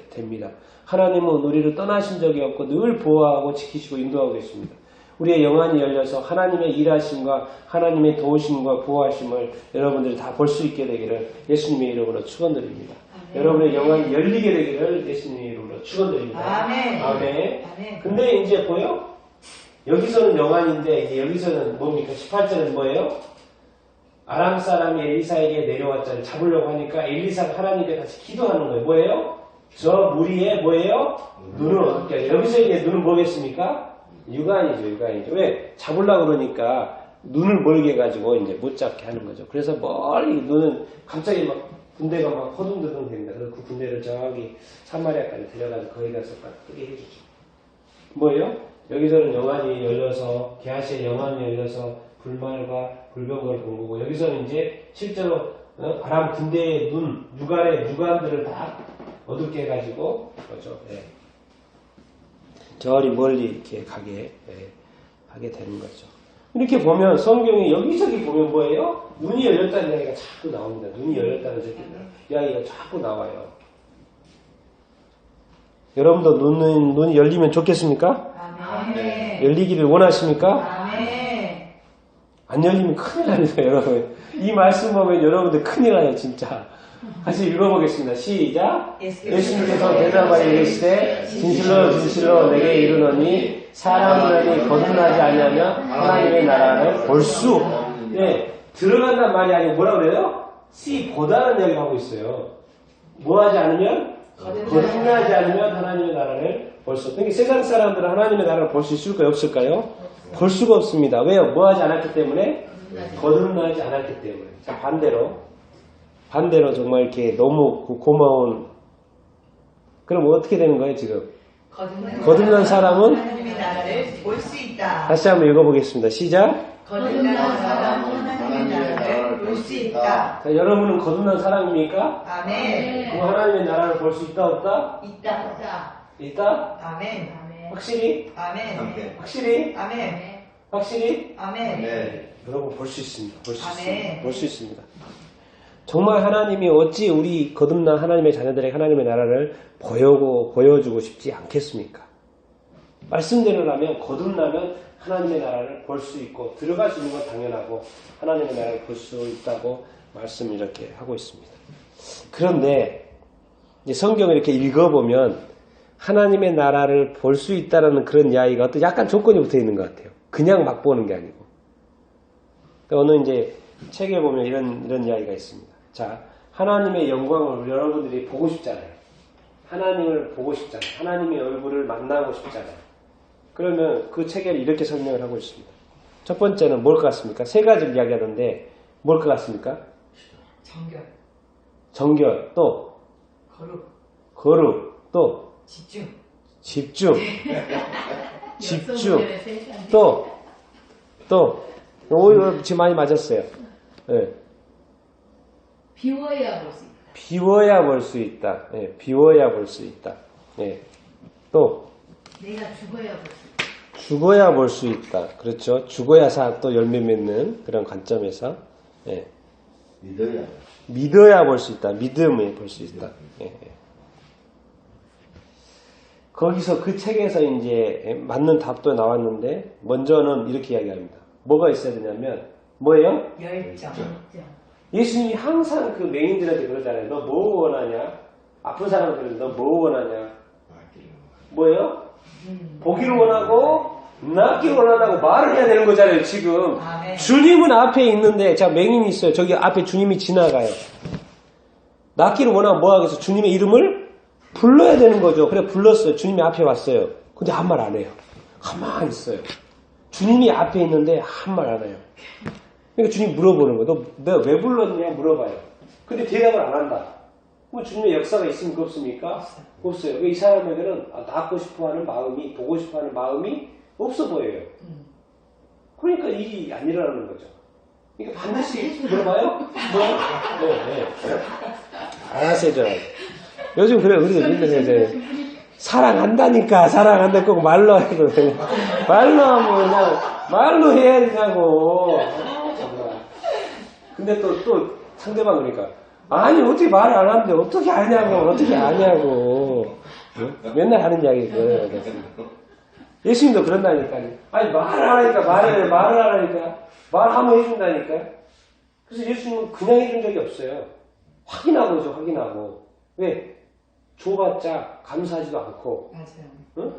됩니다. 하나님은 우리를 떠나신 적이 없고 늘 보호하고 지키시고 인도하고 계십니다. 우리의 영안이 열려서 하나님의 일하심과 하나님의 도우심과 보호하심을 여러분들이 다 볼 수 있게 되기를 예수님의 이름으로 축원드립니다. 여러분의 영안이 열리게 되기를 예수님의 이름으로 축원드립니다. 아멘. 아멘. 아멘. 근데 이제 보여? 여기서는 영안인데 이제 여기서는 뭡니까? 18절은 뭐예요? 아람 사람이 엘리사에게 내려왔잖아요. 잡으려고 하니까 엘리사가 하나님께 같이 기도하는 거예요. 뭐예요? 저 무리에 뭐예요? 눈을 어둡게 하죠. 여기서 이제 눈은 뭐겠습니까? 육안이죠. 왜? 잡으려고 그러니까 눈을 멀게 해가지고 이제 못 잡게 하는 거죠. 그래서 멀리 눈은 갑자기 막 군대가 막 허둥드둥 됩니다. 그래서 그 군대를 저기 사마리아까지 데려가서 거기 가서 딱 뜨게 해주죠. 뭐예요? 여기서는 영안이 열려서 게하시의 영안이 열려서 불말과 불병거를 본 거고 여기서는 이제 실제로 아람 군대의 눈, 육안들을 다 어둡게 해가지고 그렇죠. 예. 저리 멀리 이렇게 가게 되는 거죠. 이렇게 보면 성경이 여기저기 보면 뭐예요? 눈이 열렸다는 이야기가 자꾸 나옵니다. 눈이 열렸다는 이야기가 자꾸 나와요. 여러분도 눈이 열리면 좋겠습니까? 아멘. 열리기를 원하십니까? 아멘. 안 열리면 큰일 납니다, 여러분. 이 말씀 보면 여러분들 큰일 나요, 진짜. 다시 읽어보겠습니다. 시작. 예수님께서 대답하여 이르시되 진실로 내게 이르노니 사람들이 거듭나지 않으면 하나님의 나라를 볼 수. 네, 들어간단 말이 아니고 뭐라 그래요? 보다는 얘기를 하고 있어요. 뭐 하지 않으면? 거듭나지 않으면 하나님의 나라를 볼 수. 그러니까 세상 사람들은 하나님의 나라를 볼 수 있을까요? 없을까요? 볼 수가 없습니다. 왜요? 뭐 하지 않았기 때문에? 거듭나지 않았기 때문에. 자, 반대로 정말 이렇게 너무 고마운. 그럼 어떻게 되는 거예요, 지금? 거듭난 사람은 하나님의 나라를 볼 수 있다. 다시 한번 읽어보겠습니다. 시작. 거듭난 사람은 하나님의 나라를 볼 수 있다. 자, 여러분은 거듭난 사람입니까? 아멘. 그럼 하나님의 나라를 볼 수 있다, 없다? 있다. 있다? 아멘. 확실히? 아멘. 확실히? 아멘. 확실히? 아멘. 네. 여러분 볼 수 있습니다. 볼 수 아멘. 있습니다. 볼 수 있습니다. 정말 하나님이 어찌 우리 거듭난 하나님의 자녀들에게 하나님의 나라를 보여주고 싶지 않겠습니까? 말씀대로라면 거듭나면 하나님의 나라를 볼 수 있고 들어갈 수 있는 건 당연하고 하나님의 나라를 볼 수 있다고 말씀을 이렇게 하고 있습니다. 그런데 이제 성경을 이렇게 읽어보면 하나님의 나라를 볼 수 있다는 그런 이야기가 어떤 약간 조건이 붙어 있는 것 같아요. 그냥 막 보는 게 아니고. 그러니까 어느 이제 책에 보면 이런 이야기가 있습니다. 자, 하나님의 영광을 여러분들이 보고 싶잖아요. 하나님을 보고 싶잖아요. 하나님의 얼굴을 만나고 싶잖아요. 그러면 그 책에 이렇게 설명을 하고 있습니다. 첫 번째는 뭘 것 같습니까? 세 가지를 이야기하던데 뭘 것 같습니까? 정결, 또 거룩, 또 집중, 또 오히려 지금 많이 맞았어요. 네. 비워야 볼 수 있다. 비워야 볼 수 있다. 네. 비워야 볼 수 있다. 네. 또 내가 죽어야 볼 수 있다. 죽어야 볼 수 있다. 그렇죠. 죽어야 또 열매 맺는 그런 관점에서 네. 믿어야 볼 수 있다. 믿음을 볼 수 있다. 네. 거기서 그 책에서 이제 맞는 답도 나왔는데 먼저는 이렇게 이야기합니다. 뭐가 있어야 되냐면 뭐예요? 열정. 예수님이 항상 그 맹인들한테 그러잖아요. 너 뭐 원하냐? 아픈 사람들은 너 뭐 원하냐? 뭐예요? 보기를 원하고 낫기를 원한다고 말을 해야 되는 거잖아요. 지금 아멘. 주님은 앞에 있는데 자 맹인이 있어요. 저기 앞에 주님이 지나가요. 낫기를 원하면 뭐 하겠어? 주님의 이름을 불러야 되는 거죠. 그래 불렀어요. 주님이 앞에 왔어요. 근데 한 말 안 해요. 가만히 있어요. 주님이 앞에 있는데 한 말 안 해요. 그러니까 주님이 물어보는 거예요. 너 내가 왜 불렀냐 물어봐요. 근데 대답을 안 한다. 그럼 주님의 역사가 있습니까 없습니까? 없어요. 이 사람에게는 낳고 싶어하는 마음이 보고 싶어하는 마음이 없어 보여요. 그러니까 일이 안 일어나는 거죠. 이게 반드시 물어봐요? 뭐요? 네. 알았어요, 저. 요즘 그래, 우리도 이제 사랑한다니까, 꼭 말로 해도 돼. 말로 하면 그냥, 말로 해야 되냐고. 정말. 근데 또 상대방 그러니까, 아니, 어떻게 말을 안 하는데, 어떻게 아냐고. 응? 맨날 하는 이야기거든. 예수님도 그런다니까요. 아니, 말을 하라니까, 말을 하라니까. 말하면 해준다니까. 그래서 예수님은 그냥 해준 적이 없어요. 확인하고. 왜? 줘봤자 감사하지도 않고. 맞아요. 응?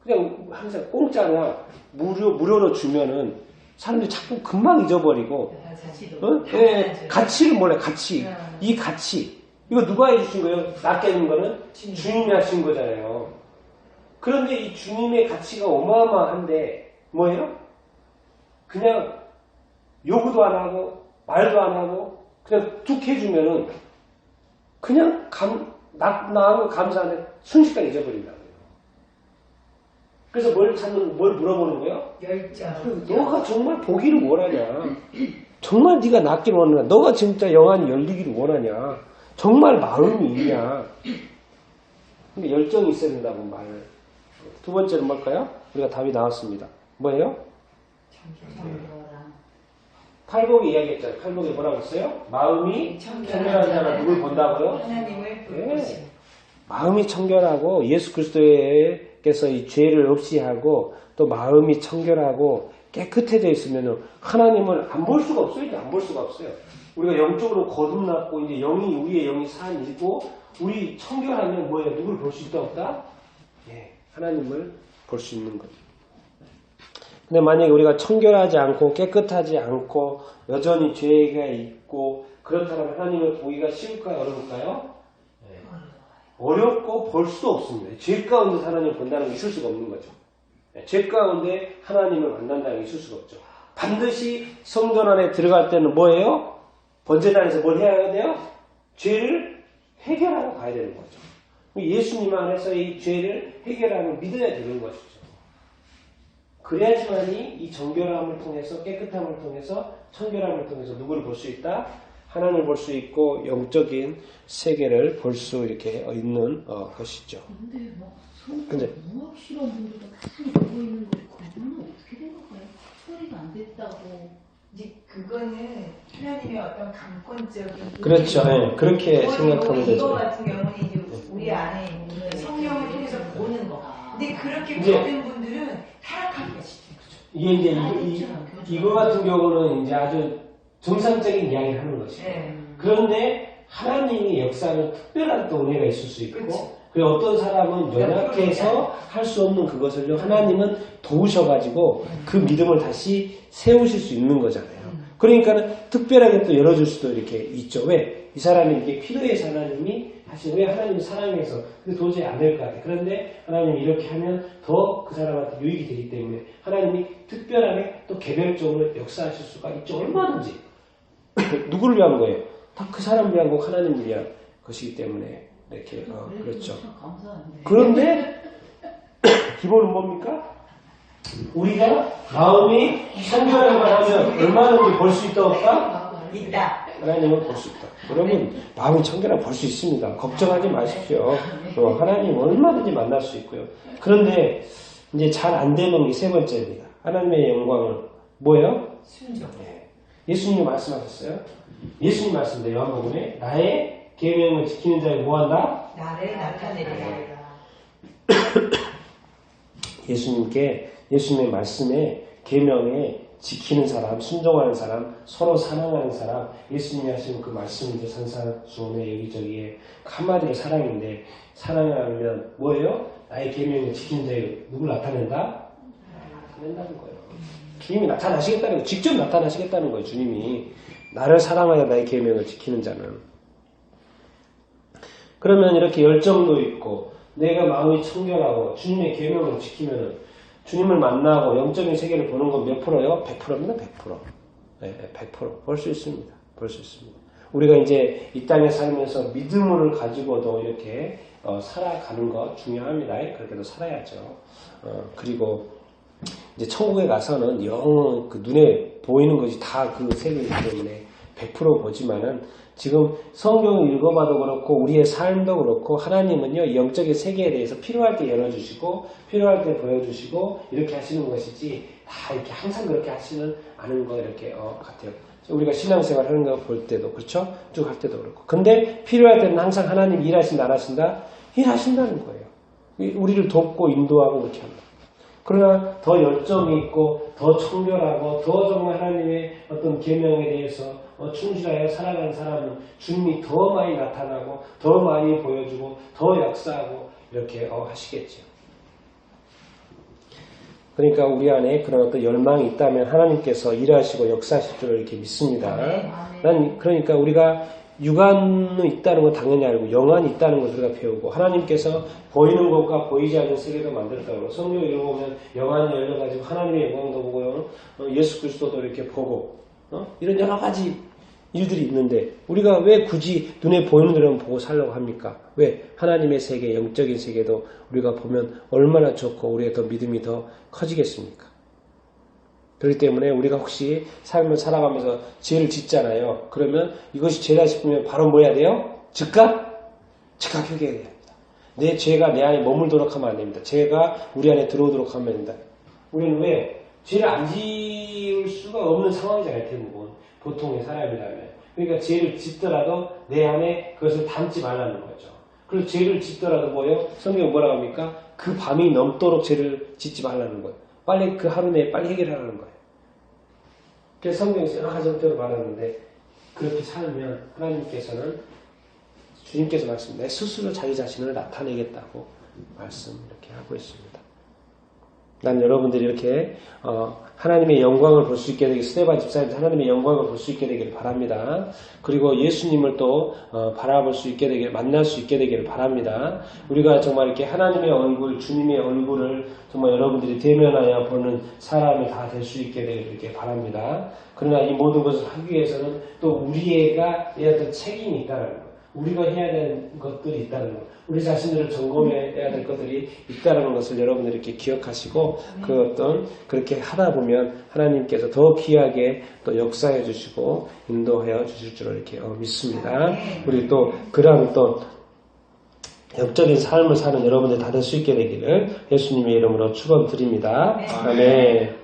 그냥 항상 공짜나 무료로 주면은 사람들이 자꾸 금방 잊어버리고. 자치도. 응? 예, 가치를 몰라요, 가치. 이 가치. 이거 누가 해주신 거예요? 낫게 해준 거는 주님이 하신 거잖아요. 그런데 이 주님의 가치가 어마어마한데, 뭐예요? 그냥 요구도 안 하고, 말도 안 하고, 그냥 툭 해주면은, 그냥 나하고 감사하는데 순식간에 잊어버린다고요. 그래서 뭘 물어보는 거예요? 열정. 너가 정말 보기를 원하냐? 정말 네가 낫기를 원하냐? 너가 진짜 영안이 열리기를 원하냐? 정말 마음이 있냐? 근데 열정이 있어야 된다고 말을. 두 번째는 뭘까요? 우리가 답이 나왔습니다. 뭐예요? 팔복이 이야기했잖아요. 팔복이 뭐라고 했어요? 마음이 청결한 자가 누굴 본다고요? 하나님을 볼 네. 것이. 마음이 청결하고 예수 그리스도께서 이 죄를 없이 하고 또 마음이 청결하고 깨끗해져 있으면 하나님을 안 볼 수가 없어요. 이제 안 볼 수가 없어요. 우리가 영적으로 거듭났고 이제 영이 우리의 영이 산이고 우리 청결하면 뭐예요? 누굴 볼 수 있다 없다? 예, 하나님을 볼 수 있는 거죠. 근데 만약에 우리가 청결하지 않고 깨끗하지 않고 여전히 죄가 있고 그렇다면 하나님을 보기가 쉬울까요? 어려울까요? 네. 어렵고 볼 수도 없습니다. 죄 가운데 하나님을 본다는 게 있을 수가 없는 거죠. 네. 죄 가운데 하나님을 만난다는 게 있을 수가 없죠. 반드시 성전 안에 들어갈 때는 뭐예요? 번제단에서 뭘 해야 돼요? 죄를 해결하고 가야 되는 거죠. 예수님 안에서 이 죄를 해결하고 믿어야 되는 것이죠. 그래야지만이 이 정결함을 통해서 깨끗함을 통해서 청결함을 통해서 누구를 볼 수 있다? 하나님을 볼 수 있고 영적인 세계를 볼 수 이렇게 있는 것이죠. 근데 막 근데 무학 실험 분들도 많이 보고 있는 거 그거는 어떻게 된 건가요? 처리가 안 됐다고. 이제 그거는 하나님의 어떤 강권적인 그렇죠. 네, 그렇게 생각하면 이거 되죠. 같은 경우는 이제 우리 안에 있는 성령을 통해서 보는 거. 근데 그렇게 이제- 보는 분들은 타락한 것이죠. 이게 이제 이거 같은 경우는 이제 아주 정상적인 이야기를 하는 것이죠. 네. 그런데 하나님의 역사는 특별한 또 은혜가 있을 수 있고 그렇지. 그리고 어떤 사람은 연약해서 할 수 없는 그것을요 하나님은 도우셔가지고 그 믿음을 다시 세우실 수 있는 거잖아요. 그러니까는 특별하게 또 열어줄 수도 이렇게 있죠. 왜? 이 사람이 이게 필요해서 하나님이 사실 왜 하나님이 사랑해서 근데 도저히 안 될 것 같아. 그런데 하나님이 이렇게 하면 더 그 사람한테 유익이 되기 때문에 하나님이 특별하게 또 개별적으로 역사하실 수가 있죠. 얼마든지. 누구를 위한 거예요? 다 그 사람을 위한 거 하나님을 위한 것이기 때문에 이렇게 그렇죠. 참 감사한데. 그런데 기본은 뭡니까? 우리가 마음이 청결하기만 하면 얼마든지 볼 수 있다 없다? 있다. 하나님을 볼 수 있다. 그러면 마음이 청결하면 볼 수 있습니다. 걱정하지 마십시오. 하나님 얼마든지 만날 수 있고요. 그런데 이제 잘 안 되는 게 세 번째입니다. 하나님의 영광은 뭐예요? 순종. 예수님이 말씀하셨어요. 예수님 말씀인데 요한복음에 나의 계명을 지키는 자에게 뭐한다? 나를 나타내리라. 예수님의 말씀에 계명에 지키는 사람, 순종하는 사람, 서로 사랑하는 사람, 예수님이 하시는 그 말씀이 이제 산사수훈의 여기저기에 한마디로 사랑인데 사랑하면 뭐예요? 나의 계명을 지키는 자에게 누굴 나타낸다? 나타낸다는 거예요. 주님이 나타나시겠다는 거예요. 직접 나타나시겠다는 거예요. 주님이 나를 사랑하여 나의 계명을 지키는 자는. 그러면 이렇게 열정도 있고 내가 마음이 청결하고 주님의 계명을 지키면은 주님을 만나고 영적인 세계를 보는 건 몇 프로요? 100%입니다. 100%. 네, 100% 볼 수 있습니다. 볼 수 있습니다. 우리가 이제 이 땅에 살면서 믿음을 가지고도 이렇게 살아가는 거 중요합니다. 그렇게도 살아야죠. 그리고 이제 천국에 가서는 영 그 눈에 보이는 것이 다 그 세계이기 때문에 100% 보지만은 지금 성경을 읽어봐도 그렇고 우리의 삶도 그렇고 하나님은요 영적인 세계에 대해서 필요할 때 열어주시고 필요할 때 보여주시고 이렇게 하시는 것이지 다 이렇게 항상 그렇게 하시는 않은 거 이렇게 같아요. 우리가 신앙생활 하는 거 볼 때도 그렇죠? 쭉 할 때도 그렇고 근데 필요할 때는 항상 하나님 일하신다 안 하신다? 일하신다는 거예요. 우리를 돕고 인도하고 그렇게 합니다. 그러나 더 열정이 있고 더 청결하고 더 정말 하나님의 어떤 계명에 대해서 충실하여 살아가는 사람은 주님이 더 많이 나타나고 더 많이 보여주고 더 역사하고 이렇게 하시겠죠. 그러니까 우리 안에 그런 어떤 열망이 있다면 하나님께서 일하시고 역사하실 줄을 이렇게 믿습니다. 난 그러니까 우리가 육안은 있다는 건 당연히 알고 영안이 있다는 것을 우리가 배우고 하나님께서 보이는 것과 보이지 않는 세계도 만들었다고 성경을 읽어보면 영안이 열려가지고 하나님의 영광도 보고요. 예수 그리스도도 이렇게 보고 이런 여러 가지 일들이 있는데 우리가 왜 굳이 눈에 보이는 대로만 보고 살려고 합니까? 왜? 하나님의 세계, 영적인 세계도 우리가 보면 얼마나 좋고 우리의 더 믿음이 더 커지겠습니까? 그렇기 때문에 우리가 혹시 삶을 살아가면서 죄를 짓잖아요. 그러면 이것이 죄다 싶으면 바로 뭐 해야 돼요? 즉각 회개해야 됩니다. 내 죄가 내 안에 머물도록 하면 안 됩니다. 죄가 우리 안에 들어오도록 하면 됩니다. 우리는 왜? 죄를 안 지을 수가 없는 상황이잖아요. 대부분. 보통의 사람이라면. 그러니까 죄를 짓더라도 내 안에 그것을 담지 말라는 거죠. 그래서 죄를 짓더라도 뭐예요? 성경은 뭐라고 합니까? 그 밤이 넘도록 죄를 짓지 말라는 거예요. 빨리 그 하루 내에 빨리 해결하라는 거예요. 그래서 성경에서 여러 가지 형태로 말하는데 그렇게 살면 하나님께서는 주님께서 말씀 내 스스로 자기 자신을 나타내겠다고 말씀 이렇게 하고 있습니다. 난 여러분들이 이렇게 하나님의 영광을 볼 수 있게 되길 스데반 집사님도 하나님의 영광을 볼 수 있게 되기를 바랍니다. 그리고 예수님을 또 바라볼 수 있게 되길 만날 수 있게 되기를 바랍니다. 우리가 정말 이렇게 하나님의 얼굴 주님의 얼굴을 정말 여러분들이 대면하여 보는 사람이 다 될 수 있게 되기를 이렇게 바랍니다. 그러나 이 모든 것을 하기 위해서는 또 우리가 의 어떤 책임이 있다는 것. 우리가 해야 되는 것들이 있다는 것, 우리 자신들을 점검해야 될 것들이 있다는 것을 여러분들이 이렇게 기억하시고 그 어떤 그렇게 하다 보면 하나님께서 더 귀하게 또 역사해 주시고 인도하여 주실 줄을 이렇게 믿습니다. 우리 또 그런 또 영적인 삶을 사는 여러분들 다 될 수 있게 되기를 예수님의 이름으로 축원드립니다. 아멘.